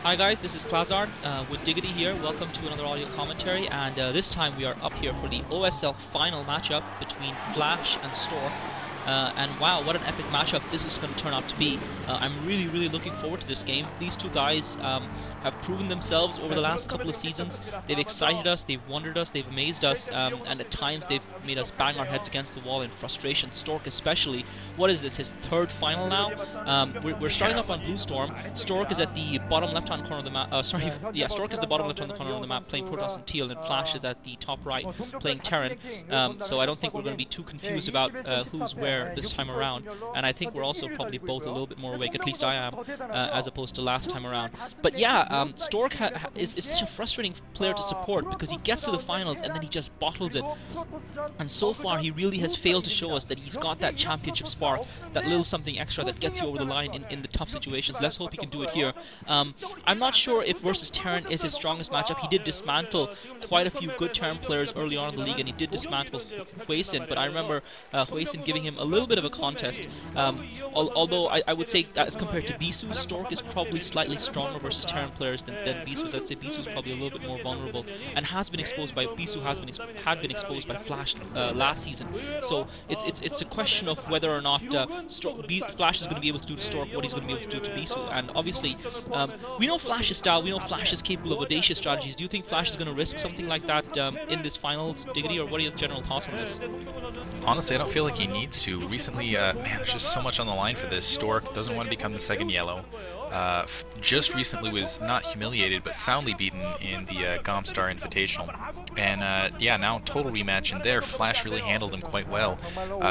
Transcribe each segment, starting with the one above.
Hi guys, this is Klazard with Diggity here. Welcome to another audio commentary, and this time we are up here for the OSL final matchup between Flash and Stork. And wow, what an epic matchup this is going to turn out to be. I'm really looking forward to this game. These two guys have proven themselves over the last couple of seasons. They've excited us, they've wondered us, they've amazed us, and at times they've made us bang our heads against the wall in frustration. Stork especially. What is this, his third final now? We're starting off on Blue Storm. Stork is at the bottom left-hand corner of the map. Stork is the bottom left-hand corner of the map playing Protoss and Teal, and Flash is at the top right playing Terran. So I don't think we're going to be too confused about who's where this time around, and I think we're also probably both a little bit more awake, at least I am, as opposed to last time around. But yeah, Stork is such a frustrating player to support because he gets to the finals and then he just bottles it, and so far he really has failed to show us that he's got that championship spark, that little something extra that gets you over the line in the tough situations. Let's hope he can do it here. I'm not sure if versus Terran is his strongest matchup. He did dismantle quite a few good Terran players early on in the league, and he did dismantle Huesin, but I remember Huesin giving him a little bit of a contest, although I would say that as compared to Bacchus, Stork is probably slightly stronger versus Terran players than Bacchus. I'd say Bacchus is probably a little bit more vulnerable and has been exposed by Bacchus had been exposed by Flash last season. So it's a question of whether or not Flash is going to be able to do to Stork what he's going to be able to do to Bacchus. And obviously we know Flash's style, we know Flash is capable of audacious strategies. Do you think Flash is going to risk something like that in this finals, Diggity, or what are your general thoughts on this? Honestly, I don't feel like he needs to. Recently, man, there's just so much on the line for this. Stork doesn't want to become the second yellow. Just recently was not humiliated, but soundly beaten in the Gomstar Invitational. And yeah, now total rematch, and there Flash really handled him quite well.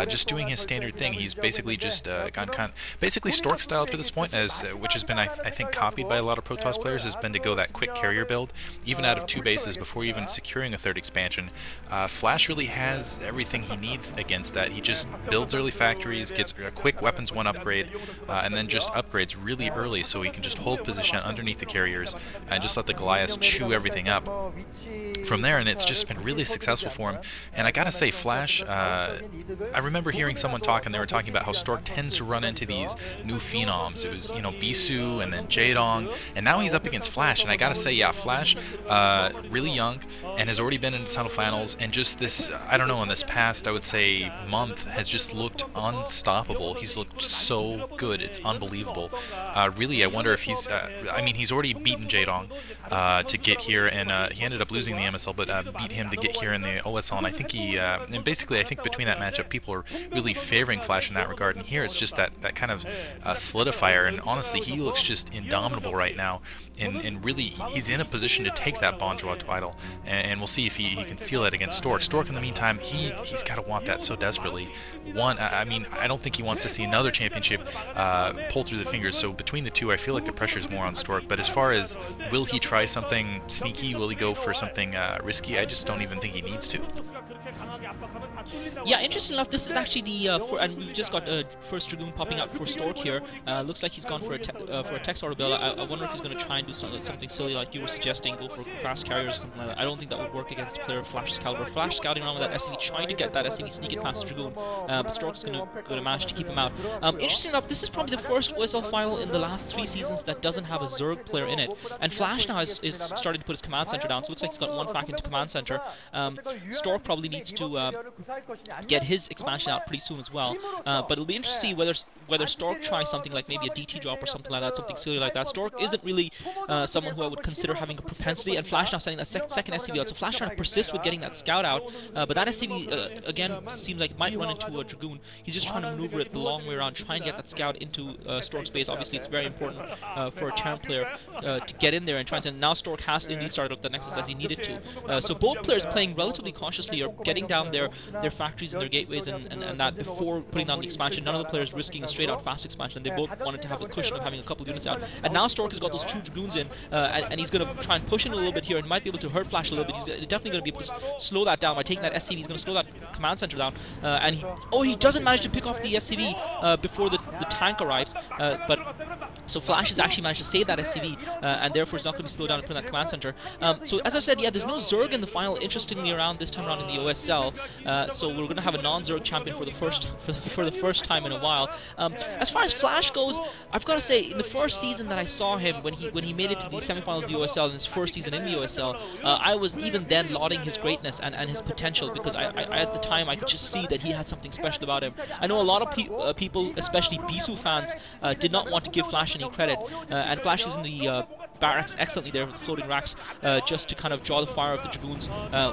Just doing his standard thing. He's basically just gone basically Stork style to this point, as which has been I think copied by a lot of Protoss players, has been to go that quick carrier build, even out of 2 bases before even securing a 3rd expansion. Flash really has everything he needs against that. He just builds early factories, gets a quick weapons 1 upgrade, and then just upgrades really early so he can just hold position underneath the carriers and just let the Goliaths chew everything up from there, and it's just been really successful for him. And I gotta say, Flash, I remember hearing someone talk, and they were talking about how Stork tends to run into these new phenoms. It was, you know, Bacchus and then Jaedong, and now he's up against Flash, and I gotta say, yeah, Flash, really young, and has already been in the title finals, and just this, I don't know, in this past, I would say, month, has just looked unstoppable. He's looked so good, it's unbelievable. Really, I wonder if he's, I mean, he's already beaten Jaedong to get here, and he ended up losing the MSL, but beat him to get here in the OSL, and I think he, and basically I think between that matchup, people are really favoring Flash in that regard, and here it's just that kind of solidifier, and honestly, he looks just indomitable right now, and really, he's in a position to take that Bonjour title, and we'll see if he can seal it against Stork. Stork, in the meantime, he's got to want that so desperately. I mean, I don't think he wants to see another championship pull through the fingers, so between the two, I feel like the pressure is more on Stork, but as far as will he try something sneaky, will he go for something risky, I just don't even think he needs to. Yeah, interesting enough, this is actually the and we've just got first Dragoon popping out for Stork here. Looks like he's gone for a Tex Order build. I wonder if he's going to try and do something silly like you were suggesting, go for fast carriers or something like that. I don't think that would work against a player of Flash's caliber. Flash scouting around with that SCV, trying to get that SCV sneaking past Dragoon, but Stork's going to manage to keep him out. Interesting enough, this is probably the first OSL final in the last 3 seasons that doesn't have a Zerg player in it, and Flash now is starting to put his command center down, so it looks like he's got 1 fac into command center. Stork probably needs to get his expansion out pretty soon as well, but it'll be interesting to see whether Stork tries something like maybe a DT drop or something like that, something silly like that. Stork isn't really someone who I would consider having a propensity, and Flash now sending that second SCV out, so Flash trying to persist with getting that scout out, but that SCV again seems like it might run into a Dragoon. He's just trying to maneuver it the long way around, try and get that scout into Stork's base. Obviously it's very important for a Terran player to get in there and try and send. Now Stork has indeed started up the Nexus as he needed to, so both players playing relatively cautiously are getting down their factories and their gateways and that before putting down the expansion. None of the players risking a straight out fast expansion. They both wanted to have the cushion of having a couple of units out, and now Stork has got those 2 Dragoons in, and he's going to try and push in a little bit here and might be able to hurt Flash a little bit. He's definitely going to be able to slow that down by taking that SCV. He's going to slow that command center down, and he doesn't manage to pick off the SCV before the the tank arrives, but so Flash has actually managed to save that SCV, and therefore is not going to be slowed down and put in that command center. So as I said, yeah, there's no Zerg in the final, interestingly, around this time around in the OSL. So we're going to have a non-Zerg champion for the first time in a while. As far as Flash goes, I've got to say, in the first season that I saw him, when he made it to the semifinals of the OSL in his first season in the OSL, I was even then lauding his greatness and his potential, because I at the time I could just see that he had something special about him. I know a lot of people, especially Bisu fans, did not want to give Flash any credit, and Flash is in the barracks excellently there with the floating racks, just to kind of draw the fire of the Dragoons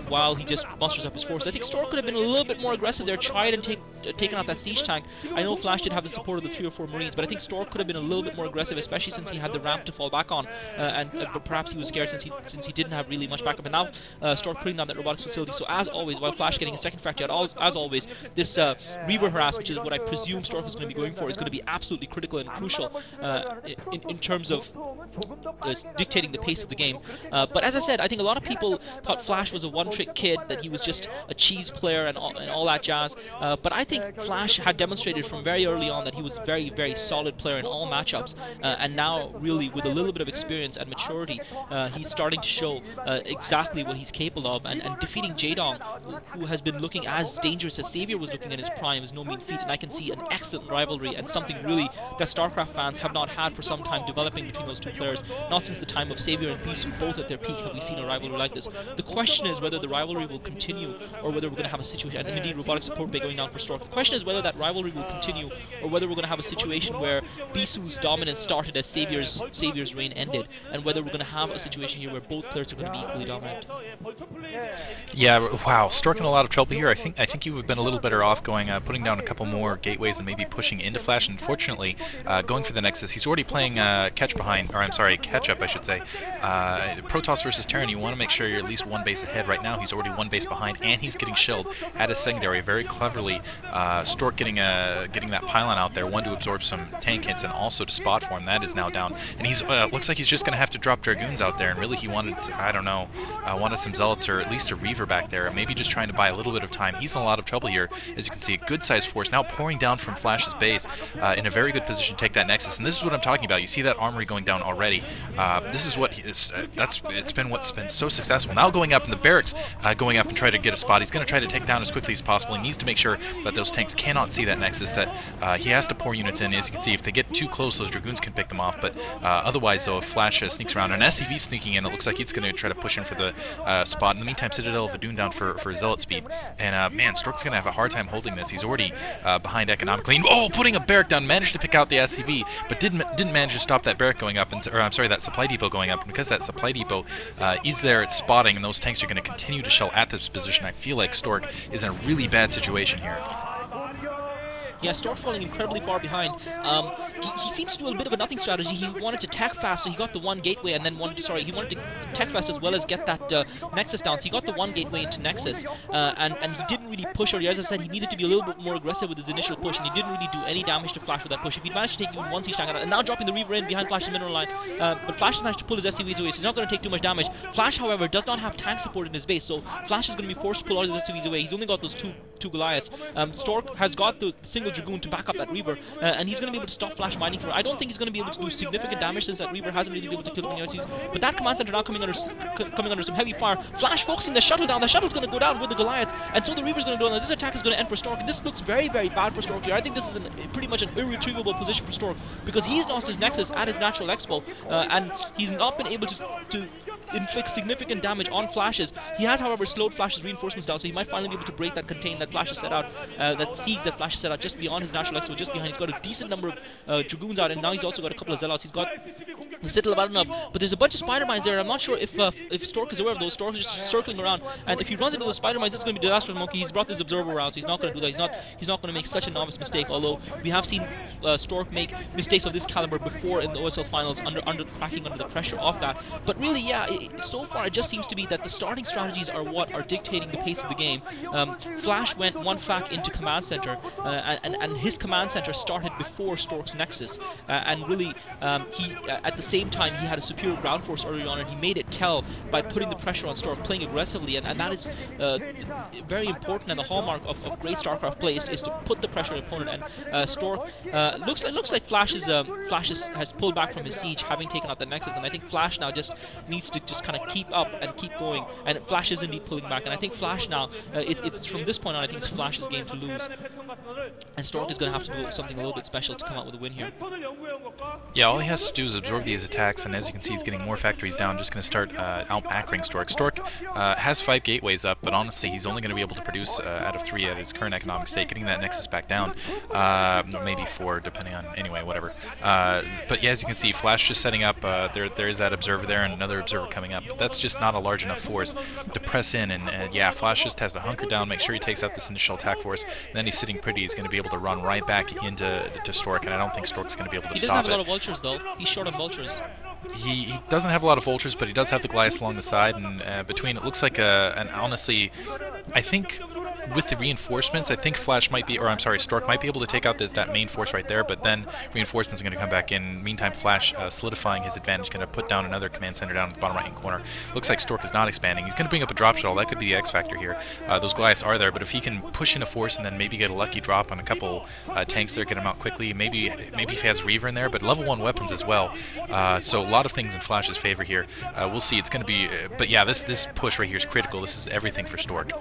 while he just musters up his force. I think Stork could have been a little bit more aggressive there, tried and taken out that siege tank. I know Flash did have the support of the 3 or 4 Marines, but I think Stork could have been a little bit more aggressive, especially since he had the ramp to fall back on, and but perhaps he was scared since he didn't have really much backup. And now Stork putting down that robotics facility. So as always, while Flash getting a second factory out, as always, this Reaver harass, which is what I presume Stork is going to be going for, is going to be absolutely critical and crucial in terms of dictating the pace of the game. But as I said, I think a lot of people thought Flash was a one-trick kid, that he was just a cheese player and all that jazz. But I think Flash had demonstrated from very early on that he was a very, very solid player in all matchups. And now, really, with a little bit of experience and maturity, he's starting to show exactly what he's capable of. And defeating Jaedong, who has been looking as dangerous as Savior was looking in his prime, is no mean feat. And I can see an excellent rivalry and something really that StarCraft fans have not had for some time developing between those two players. Not since the time of Savior and Bisu, both at their peak, have we seen a rivalry like this. The question is whether the rivalry will continue, or whether we're going to have a situation, and indeed robotic support bay going down for Stork. The question is whether that rivalry will continue, or whether we're going to have a situation where Bisu's dominance started as Savior's reign ended, and whether we're going to have a situation here where both players are going to be equally dominant. Yeah, wow, Stork in a lot of trouble here. I think you have been a little better off going, putting down a couple more gateways and maybe pushing into Flash. Unfortunately, going for the Nexus, he's already playing catch up, I should say. Protoss versus Terran, you want to make sure you're at least one base ahead. Right now, he's already one base behind, and he's getting shelled at his secondary very cleverly. Stork getting that pylon out there, one to absorb some tank hits and also to spot for him. That is now down, and he's looks like he's just going to have to drop Dragoons out there. And really, he wanted, I don't know, wanted some Zealots or at least a Reaver back there, maybe just trying to buy a little bit of time. He's in a lot of trouble here. As you can see, a good-sized force now pouring down from Flash's base in a very good position to take that Nexus. And this is what I'm talking about. You see that armory going down already. This is what it's been what's been so successful. Now going up in the barracks, going up and try to get a spot. He's going to try to take down as quickly as possible. He needs to make sure that those tanks cannot see that Nexus, that he has to pour units in. As you can see, if they get too close, those Dragoons can pick them off. But otherwise, though, if Flash sneaks around, an SCV sneaking in, it looks like he's going to try to push in for the spot. In the meantime, Citadel of Vadun down for Zealot speed. And man, Stork's going to have a hard time holding this. He's already behind economically. Oh, putting a barrack down, managed to pick out the SCV, but didn't manage to stop that barrack going up, or I'm sorry, that supply depot going up. And because that supply depot is there, it's spotting, and those tanks are going to continue to shell at this position. I feel like Stork is in a really bad situation here. Yeah, Stork falling incredibly far behind. He seems to do a bit of a nothing strategy. He wanted to tech fast, so he got the one gateway, and then he wanted to tech fast as well as get that Nexus down. So he got the one gateway into Nexus, and he didn't really push earlier. As I said, he needed to be a little bit more aggressive with his initial push, and he didn't really do any damage to Flash with that push. If he'd managed to take even one siege tank out, and now dropping the Reaver in behind Flash's mineral line, but Flash has managed to pull his SCVs away, so he's not going to take too much damage. Flash, however, does not have tank support in his base, so Flash is going to be forced to pull all his SCVs away. He's only got those two Goliaths. Stork has got the single Dragoon to back up that Reaver, and he's going to be able to stop Flash mining for. I don't think he's going to be able to do significant damage since that Reaver hasn't really been able to kill many ICs. But that command center now coming under some heavy fire. Flash focusing the shuttle down. The shuttle's going to go down with the Goliaths, and so the Reaver's going to go down. This attack is going to end for Stork, and this looks very, very bad for Stork here. I think this is pretty much an irretrievable position for Stork, because he's lost his Nexus at his natural expo, and he's not been able to inflict significant damage on Flashes. He has, however, slowed Flash's reinforcements down, so he might finally be able to break that contain that Flash has set out, that siege that Flash has set out just beyond his natural expo, just behind. He's got a decent number of Dragoons out, and now he's also got a couple of Zealots. He's got the Citadel of Vadun up, but there's a bunch of spider mines there. I'm not sure if Stork is aware of those. Stork is just circling around, and if he runs into those spider mines, this is going to be disastrous for Monkey. He's brought this observer around, so he's not going to do that. He's not going to make such a novice mistake, although we have seen Stork make mistakes of this caliber before in the OSL finals, cracking under the pressure of that. But really, yeah, so far it just seems to be that the starting strategies are what are dictating the pace of the game. Flash went one fac into command center, and his command center started before Stork's Nexus, and really he at the same time, he had a superior ground force early on, and he made it tell by putting the pressure on Stork, playing aggressively, and that is very important, and the hallmark of great StarCraft play is to put the pressure on the opponent. And Stork looks like Flash has pulled back from his siege, having taken out the Nexus, and I think Flash now just needs to just kind of keep up and keep going, and Flash is indeed pulling back, and I think Flash now, it's from this point on, I think it's Flash's game to lose, and Stork is going to have to do something a little bit special to come out with a win here. Yeah, all he has to do is absorb these attacks, and as you can see, he's getting more factories down. Just going to start out-macroing Stork. Stork has 5 gateways up, but honestly, he's only going to be able to produce out of 3 at his current economic state. Getting that Nexus back down, maybe 4, depending on, anyway, whatever. But yeah, as you can see, Flash just setting up, there is that observer there, and another observer coming up. But that's just not a large enough force to press in, and yeah, Flash just has to hunker down, make sure he takes out this initial attack force, and then he's sitting pretty. He's going to be able to run right back into Stork, and I don't think Stork's going to be able to stop it. He doesn't have a lot of vultures, though. He's short on vultures. He doesn't have a lot of vultures, but he does have the Goliath along the side, and between, it looks like and honestly, I think with the reinforcements, I think Flash might be, or I'm sorry, Stork might be able to take out that main force right there, but then reinforcements are going to come back in. Meantime, Flash solidifying his advantage, going to put down another command center down in the bottom right-hand corner. Looks like Stork is not expanding. He's going to bring up a drop shuttle. That could be the X factor here. Those Goliaths are there, but if he can push in a force and then maybe get a lucky drop on a couple tanks there, get him out quickly, maybe if he has Reaver in there, but level 1 weapons as well. So a lot of things in Flash's favor here. We'll see. It's going to be, but yeah, this push right here is critical. This is everything for Stork.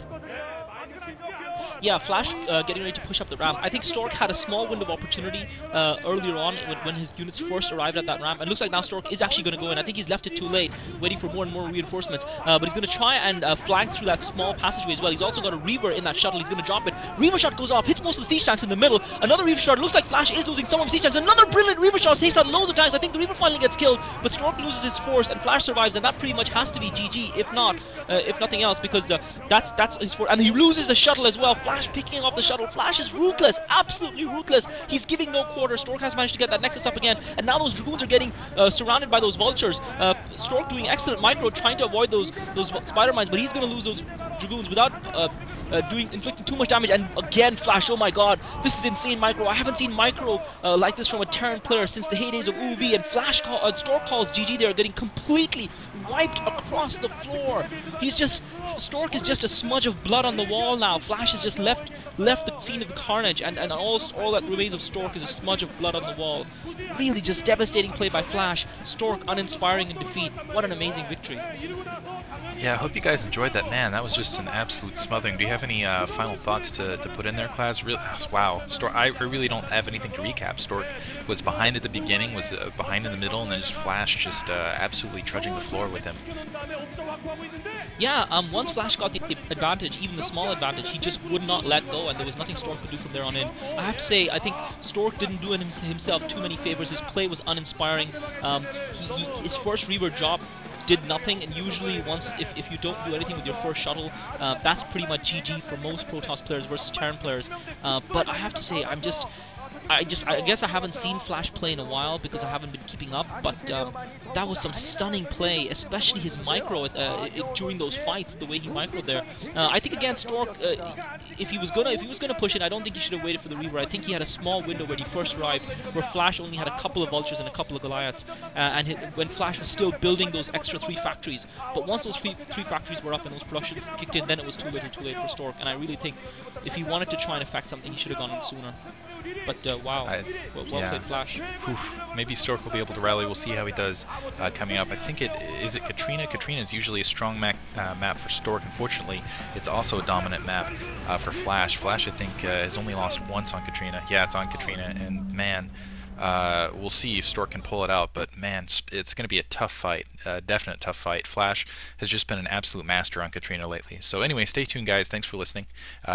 Yeah, Flash getting ready to push up the ramp. I think Stork had a small window of opportunity earlier on when his units first arrived at that ramp, and looks like now Stork is actually going to go in. I think he's left it too late, waiting for more and more reinforcements, but he's going to try and flank through that small passageway as well. He's also got a Reaver in that shuttle. He's going to drop it. Reaver shot goes off, hits most of the siege tanks in the middle. Another Reaver shot. Looks like Flash is losing some of his siege tanks. Another brilliant Reaver shot takes out loads of tanks. I think the Reaver finally gets killed, but Stork loses his force, and Flash survives, and that pretty much has to be GG, if nothing else, because that's his force. And he loses the shuttle as well. Flash picking off the shuttle. Flash is ruthless, absolutely ruthless. He's giving no quarter. Stork has managed to get that Nexus up again, and now those Dragoons are getting surrounded by those vultures. Stork doing excellent micro, trying to avoid those spider mines, but he's going to lose those Dragoons without inflicting too much damage. And again, Flash, oh my god, this is insane micro. I haven't seen micro like this from a Terran player since the heydays of UV, and Stork calls GG there, getting completely wiped across the floor. Stork is just a smudge of blood on the wall now. Flash has just left the scene of the carnage, and all that remains of Stork is a smudge of blood on the wall. Really just devastating play by Flash. Stork uninspiring in defeat. What an amazing victory. Yeah, I hope you guys enjoyed that. Man, that was just an absolute smothering. Do you have any final thoughts to put in there, Class? Really, wow, Stork, I really don't have anything to recap. Stork was behind at the beginning, was behind in the middle, and then just Flash just absolutely trudging the floor with him. Yeah, once Flash got the advantage, even the small advantage, he just would not let go, and there was nothing Stork could do from there on in. I have to say, I think Stork didn't do himself too many favors. His play was uninspiring. His first Reaver drop did nothing, and usually if you don't do anything with your first shuttle, that's pretty much GG for most Protoss players versus Terran players. But I have to say, I guess I haven't seen Flash play in a while because I haven't been keeping up, but that was some stunning play, especially his micro during those fights, the way he microed there. I think against Stork, if he was gonna push it, I don't think he should have waited for the Reaver. I think he had a small window when he first arrived, where Flash only had a couple of vultures and a couple of Goliaths, when Flash was still building those extra 3 factories. But once those three factories were up and those productions kicked in, then it was too little, too late for Stork. And I really think if he wanted to try and affect something, he should have gone in sooner. But wow, well played, Flash. Maybe Stork will be able to rally. We'll see how he does coming up. I think is it Katrina? Katrina is usually a strong map for Stork. Unfortunately, it's also a dominant map for Flash. Flash, I think, has only lost once on Katrina. Yeah, it's on Katrina, and man, we'll see if Stork can pull it out, but man, it's going to be a tough fight, definite tough fight. Flash has just been an absolute master on Katrina lately. So anyway, stay tuned, guys. Thanks for listening.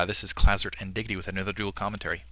This is Clazzert and Diggity with another dual commentary.